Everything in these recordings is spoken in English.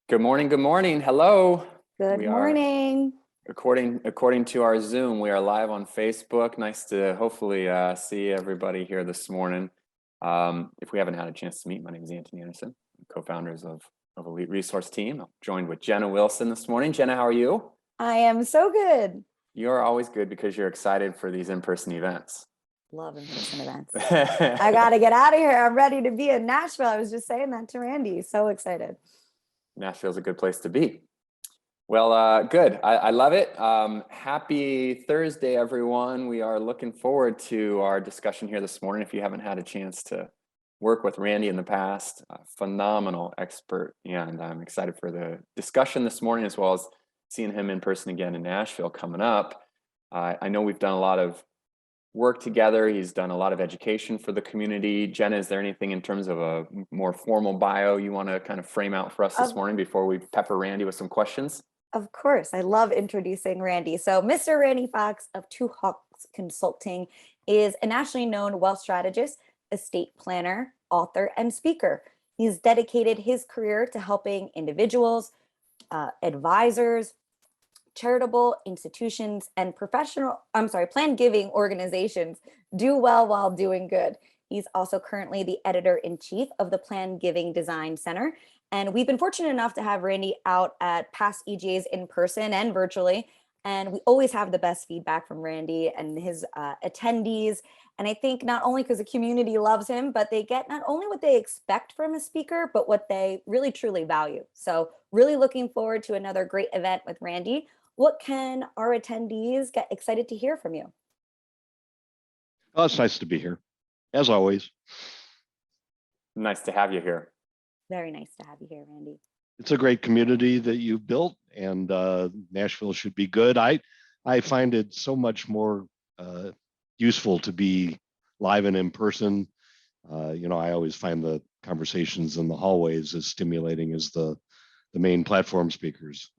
Good morning. Good morning. Hello. Good morning. According to our Zoom, we are live on Facebook. Nice to hopefully see everybody here this morning. If we haven't had a chance to meet, my name is Anthony Anderson, co-founders of Elite Resource Team. I'm joined with Jenna Wilson this morning. Jenna, how are you? I am so good. You're always good because you're excited for these in-person events. Love in-person events. I got to get out of here. I'm ready to be in Nashville. I was just saying that to Randy. So excited. Nashville's a good place to be. Well, good. I love it. Happy Thursday, everyone. We are looking forward to our discussion here this morning. If you haven't had a chance to work with Randy in the past, a phenomenal expert, and I'm excited for the discussion this morning, as well as seeing him in person again in Nashville coming up. I know we've done a lot of work together. He's done a lot of education for the community. Jenna, is there anything in terms of a more formal bio you want to kind of frame out for us this morning before we pepper Randy with some questions? Of course. I love introducing Randy. So Mr. Randy Fox of Two Hawks Consulting is a nationally known wealth strategist, estate planner, author, and speaker. He's dedicated his career to helping individuals, advisors, charitable institutions, and plan giving organizations do well while doing good. He's also currently the editor-in-chief of the Plan Giving Design Center. And we've been fortunate enough to have Randy out at past EGAs in person and virtually. And we always have the best feedback from Randy and his attendees. And I think not only because the community loves him, but they get not only what they expect from a speaker, but what they really truly value. So really looking forward to another great event with Randy. What can our attendees get excited to hear from you? Oh, it's nice to be here, as always. Nice to have you here. Very nice to have you here, Randy. It's a great community that you've built, and Nashville should be good. I find it so much more useful to be live and in person. I always find the conversations in the hallways as stimulating as the main platform speakers.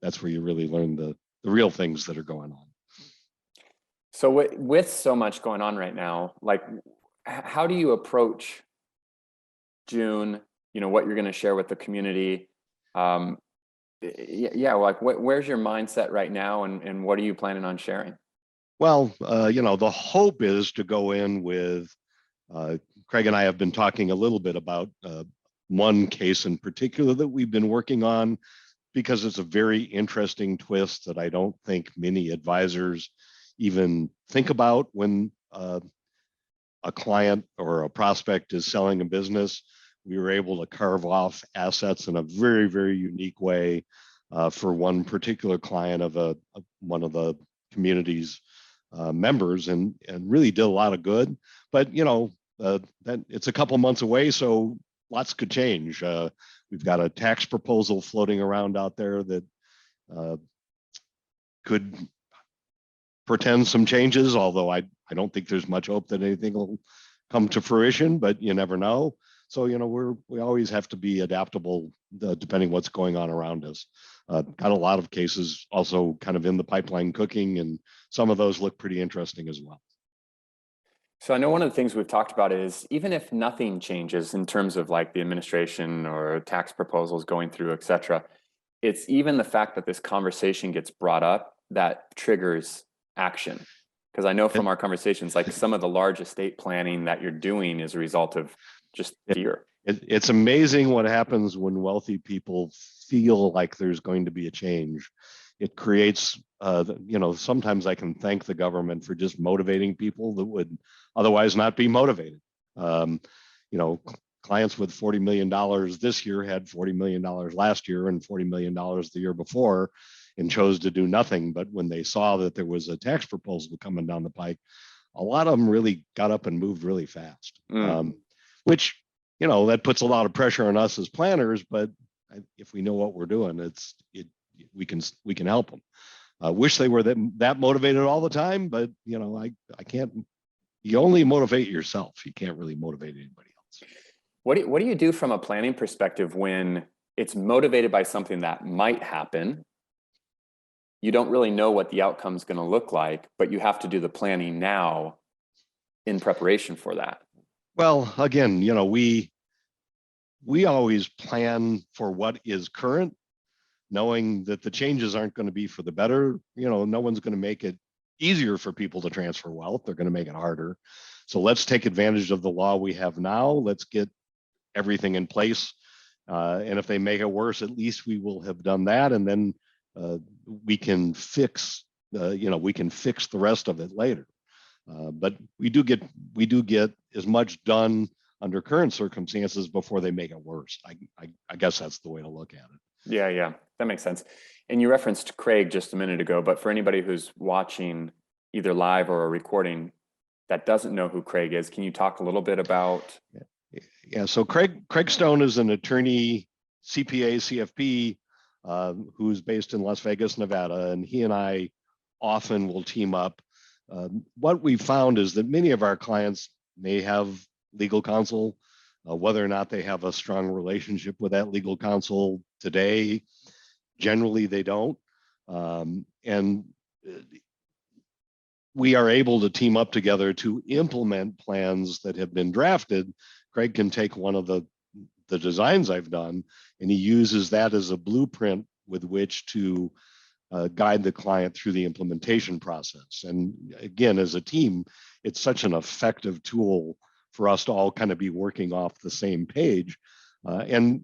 That's where you really learn the real things that are going on. So with so much going on right now, like how do you approach June? What you're going to share with the community. Like where's your mindset right now, and what are you planning on sharing? Well, the hope is to go in with, Craig and I have been talking a little bit about one case in particular that we've been working on, because it's a very interesting twist that I don't think many advisors even think about when a client or a prospect is selling a business. We were able to carve off assets in a very, very unique way for one particular client of one of the community's members, and really did a lot of good. But that it's a couple months away, so lots could change. We've got a tax proposal floating around out there that could portend some changes, although I don't think there's much hope that anything will come to fruition, but you never know. So, we always have to be adaptable depending what's going on around us. Got a lot of cases also kind of in the pipeline cooking, and some of those look pretty interesting as well. So I know one of the things we've talked about is even if nothing changes in terms of like the administration or tax proposals going through, et cetera, it's even the fact that this conversation gets brought up that triggers action. Because I know from our conversations, like some of the large estate planning that you're doing is a result of just fear. It's amazing what happens when wealthy people feel like there's going to be a change. It creates, sometimes I can thank the government for just motivating people that would otherwise not be motivated. Clients with $40 million this year had $40 million last year and $40 million the year before, and chose to do nothing. But when they saw that there was a tax proposal coming down the pike, a lot of them really got up and moved really fast. Which, that puts a lot of pressure on us as planners, but if we know what we're doing, we can help them. I wish they were that motivated all the time, but I can't. You only motivate yourself. You can't really motivate anybody else. What do you do from a planning perspective when it's motivated by something that might happen? You don't really know what the outcome is going to look like, but you have to do the planning now in preparation for that. Well, again, we always plan for what is current, knowing that the changes aren't going to be for the better. No one's going to make it easier for people to transfer wealth. They're going to make it harder. So let's take advantage of the law we have now. Let's get everything in place. And if they make it worse, at least we will have done that. And then we can fix, the rest of it later. But we do get as much done under current circumstances before they make it worse. I guess that's the way to look at it. Yeah, that makes sense. And you referenced Craig just a minute ago, but for anybody who's watching either live or a recording that doesn't know who Craig is, can you talk a little bit about? Yeah, so Craig Stone is an attorney, CPA, CFP, who's based in Las Vegas, Nevada, and he and I often will team up. What we found is that many of our clients may have legal counsel, whether or not they have a strong relationship with that legal counsel today. Generally, they don't. And we are able to team up together to implement plans that have been drafted. Craig can take one of the designs I've done, and he uses that as a blueprint with which to guide the client through the implementation process. And again, as a team, it's such an effective tool for us to all kind of be working off the same page. And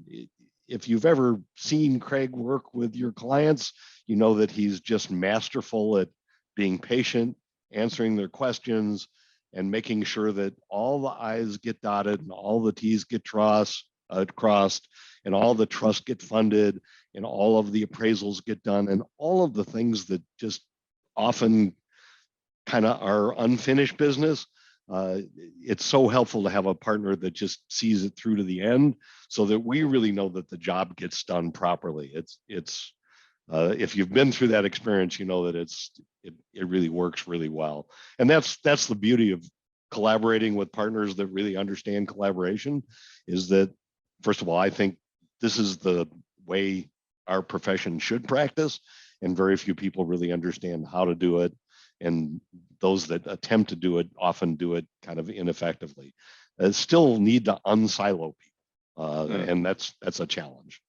if you've ever seen Craig work with your clients, you know that he's just masterful at being patient, answering their questions, and making sure that all the I's get dotted and all the T's get crossed, and all the trusts get funded, and all of the appraisals get done, and all of the things that just often kind of are unfinished business. It's so helpful to have a partner that just sees it through to the end, so that we really know that the job gets done properly. It's if you've been through that experience, you know that it really works really well. And that's the beauty of collaborating with partners that really understand collaboration, is that, first of all, I think this is the way our profession should practice, and very few people really understand how to do it. And those that attempt to do it often do it kind of ineffectively. Still need to unsilo people, and that's a challenge.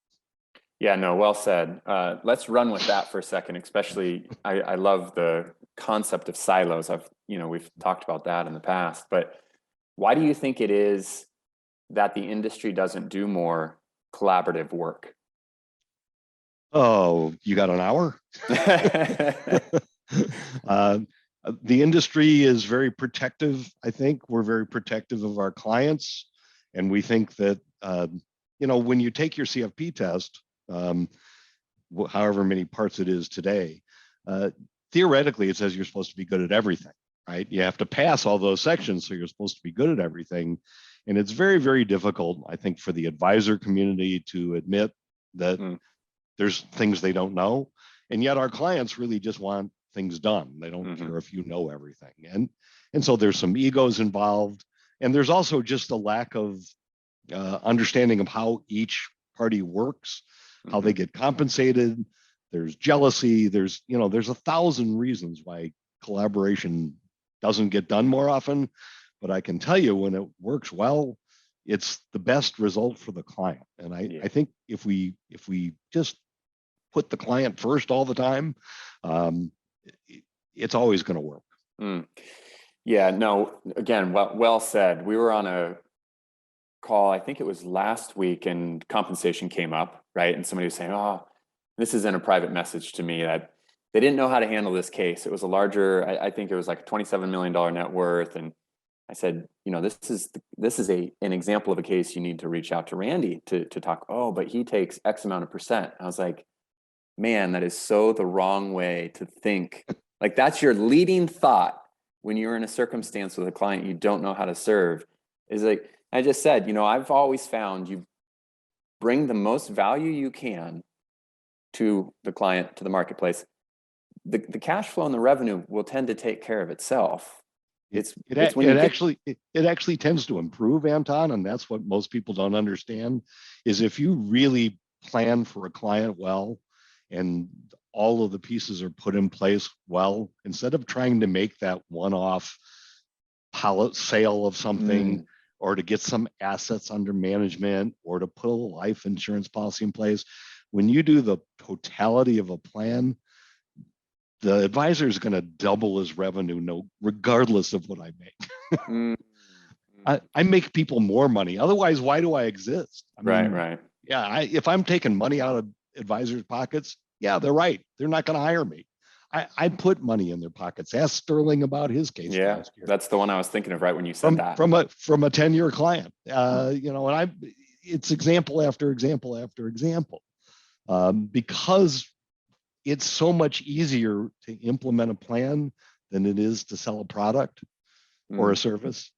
Yeah, no, well said. Let's run with that for a second. Especially, I love the concept of silos. We've talked about that in the past, but why do you think it is that the industry doesn't do more collaborative work? Oh, you got an hour? The industry is very protective. I think we're very protective of our clients. And we think that, when you take your CFP test, however many parts it is today, theoretically, it says you're supposed to be good at everything, right? You have to pass all those sections, so you're supposed to be good at everything. And it's very, very difficult, I think, for the advisor community to admit that there's things they don't know. And yet our clients really just want things done. They don't care if you know everything. And so there's some egos involved. And there's also just a lack of understanding of how each party works, how they get compensated. There's jealousy. There's 1,000 reasons why collaboration doesn't get done more often. But I can tell you, when it works well, it's the best result for the client. And I think if we just put the client first all the time, it's always going to work. Yeah, no, again, well said. We were on a call, I think it was last week, and compensation came up, right? And somebody was saying, oh, this isn't a private message to me, that they didn't know how to handle this case. It was a larger, I think it was like a $27 million net worth. And I said, this is an example of a case you need to reach out to Randy to talk. Oh, but he takes X amount of percent. I was like, man, that is so the wrong way to think. Like, that's your leading thought when you're in a circumstance with a client you don't know how to serve. Is like I just said, I've always found you bring the most value you can to the client, to the marketplace. The cash flow and the revenue will tend to take care of itself. It actually tends to improve, Anton, and that's what most people don't understand. Is if you really plan for a client well, and all of the pieces are put in place well, instead of trying to make that one-off pallet sale of something, or to get some assets under management or to put a life insurance policy in place. When you do the totality of a plan, the advisor is going to double his revenue, regardless of what I make. Mm. I make people more money. Otherwise, why do I exist? I mean, Right. yeah, if I'm taking money out of advisors' pockets, yeah, they're right. They're not going to hire me. I put money in their pockets. Ask Sterling about his case Yeah, last year. that's the one I was thinking of right when you said that. From a 10-year client. And it's example after example after example. Because it's so much easier to implement a plan than it is to sell a product or a service.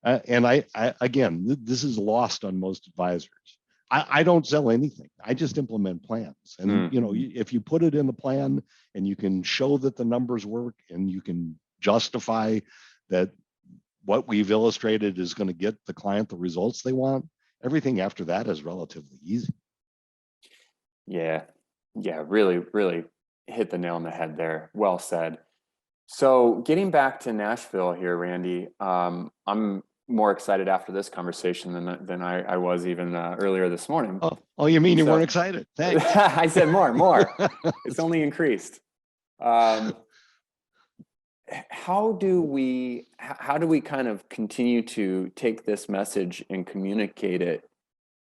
And I again, this is lost on most advisors. I don't sell anything. I just implement plans. And if you put it in the plan and you can show that the numbers work and you can justify that what we've illustrated is going to get the client the results they want, everything after that is relatively easy. Yeah, really hit the nail on the head there. Well said. So getting back to Nashville here, Randy, I'm more excited after this conversation than I was even earlier this morning. Oh, you mean you weren't excited? Thanks. I said more. It's only increased. How do we kind of continue to take this message and communicate it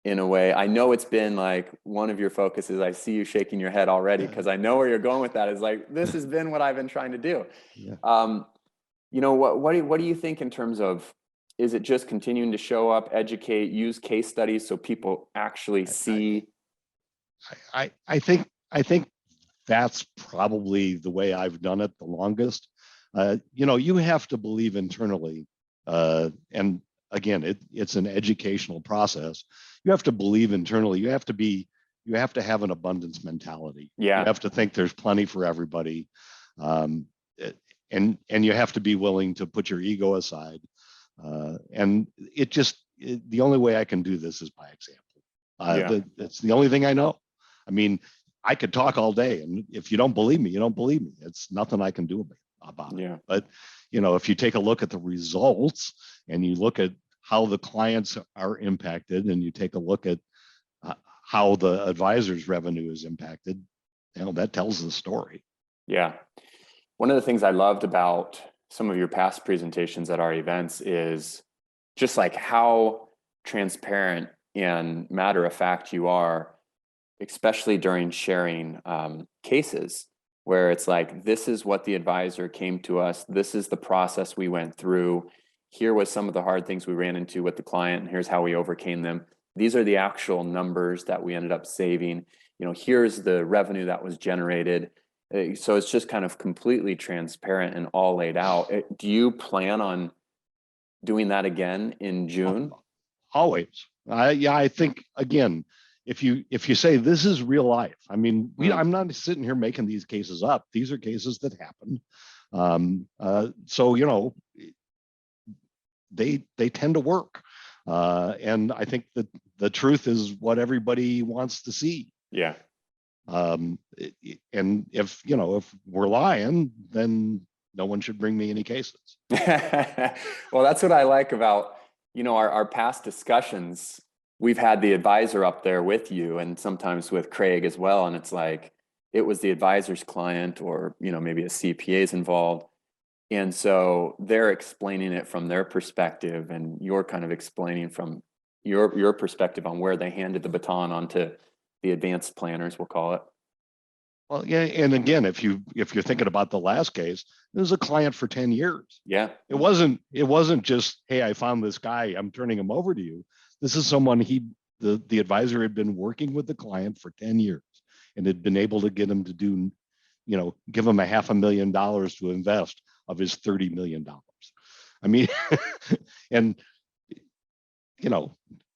in a way? I know it's been like one of your focuses. I see you shaking your head already because I know where you're going with that. Is like, this has been what I've been trying to do. Yeah. What do you think in terms of, is it just continuing to show up, educate, use case studies so people actually see? I think that's probably the way I've done it the longest. You have to believe internally, and again, it's an educational process. You have to believe internally. You have to have an abundance mentality. Yeah. You have to think there's plenty for everybody, and you have to be willing to put your ego aside. And the only way I can do this is by example. It's the only thing I know. I mean, I could talk all day, and if you don't believe me, you don't believe me. It's nothing I can do about it. But if you take a look at the results and you look at how the clients are impacted, and you take a look at how the advisor's revenue is impacted, that tells the story. Yeah. One of the things I loved about some of your past presentations at our events is just like how transparent and matter of fact you are, especially during sharing cases where it's like, this is what the advisor came to us. This is the process we went through. Here was some of the hard things we ran into with the client, and here's how we overcame them. These are the actual numbers that we ended up saving. Here's the revenue that was generated. So it's just kind of completely transparent and all laid out. Do you plan on doing that again in June? Always. I think, again, if you say this is real life, I mean, I'm not sitting here making these cases up. These are cases that happened. So they tend to work. And I think that the truth is what everybody wants to see. Yeah. And if we're lying, then no one should bring me any cases. Well, that's what I like about, our past discussions. We've had the advisor up there with you, and sometimes with Craig as well. And it's like, it was the advisor's client, or, maybe a CPA is involved. And so they're explaining it from their perspective, and you're kind of explaining from your perspective on where they handed the baton onto the advanced planners, we'll call it. Well, yeah, and again, if you're thinking about the last case, it was a client for 10 years. Yeah. It wasn't just, hey, I found this guy, I'm turning him over to you. This is someone the advisor had been working with the client for 10 years and had been able to get him to do, give him $500,000 to invest of his $30 million. I mean, and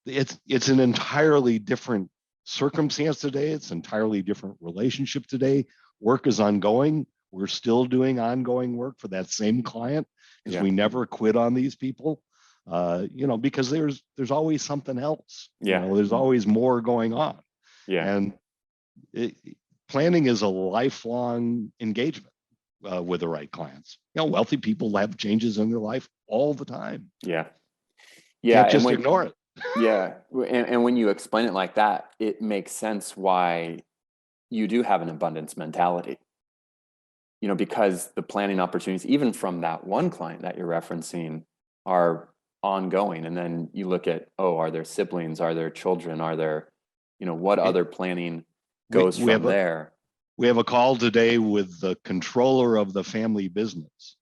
it's an entirely different circumstance today. It's entirely different relationship today. Work is ongoing. We're still doing ongoing work for that same client because we never quit on these people. Because there's always something else. Yeah. There's always more going on. Yeah. And planning is a lifelong engagement with the right clients. Wealthy people have changes in their life all the time. Yeah. Yeah, Can't just ignore it. Yeah, and when you explain it like that, it makes sense why you do have an abundance mentality. You know, because the planning opportunities, even from that one client that you're referencing, are ongoing. And then you look at, oh, are there siblings? Are there children? Are there, you know, what other planning goes we from have there? We have a call today with the controller of the family business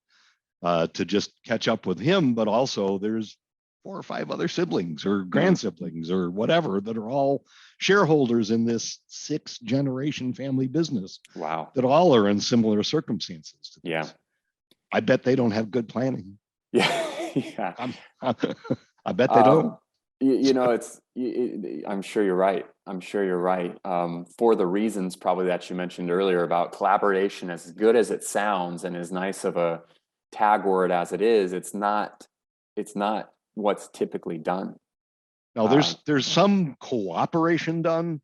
to just catch up with him, but also there's 4 or 5 other siblings or grand siblings or whatever that are all shareholders in this 6th-generation family business. Wow. That all are in similar circumstances to this. Yeah. I bet they don't have good planning. Yeah. Yeah. I bet they don't. You know, I'm sure you're right. I'm sure you're right. For the reasons probably that you mentioned earlier about collaboration, as good as it sounds and as nice of a tag word as it is, it's not what's typically done. Now there's some cooperation done,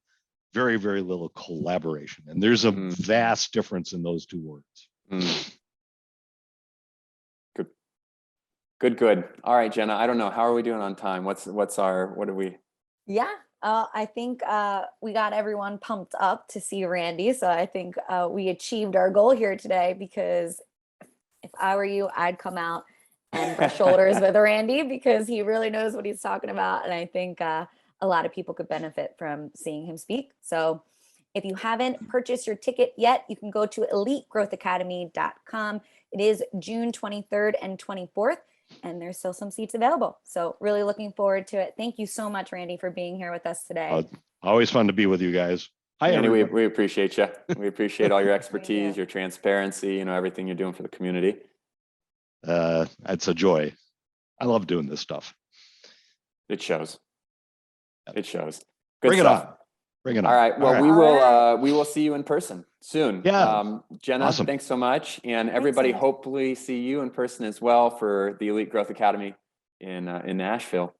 very, very little collaboration. And there's a vast difference in those 2 words. Good. All right, Jenna, I don't know. How are we doing on time? What do we? Yeah, I think we got everyone pumped up to see Randy. So I think we achieved our goal here today, because if I were you, I'd come out and brush shoulders with Randy, because he really knows what he's talking about. And I think a lot of people could benefit from seeing him speak. So if you haven't purchased your ticket yet, you can go to elitegrowthacademy.com. It is June 23rd and 24th. And there's still some seats available. So really looking forward to it. Thank you so much, Randy, for being here with us today. Always fun to be with you guys. Hi, Randy, we appreciate you. We appreciate all your expertise, your transparency, you know, everything you're doing for the community. It's a joy. I love doing this stuff. It shows. It shows. Good Bring stuff. it on. Bring it on. All right. Well, we will see you in person soon. Yeah. Jenna, awesome. Thanks so much. And everybody, hopefully see you in person as well for the Elite Growth Academy in Nashville.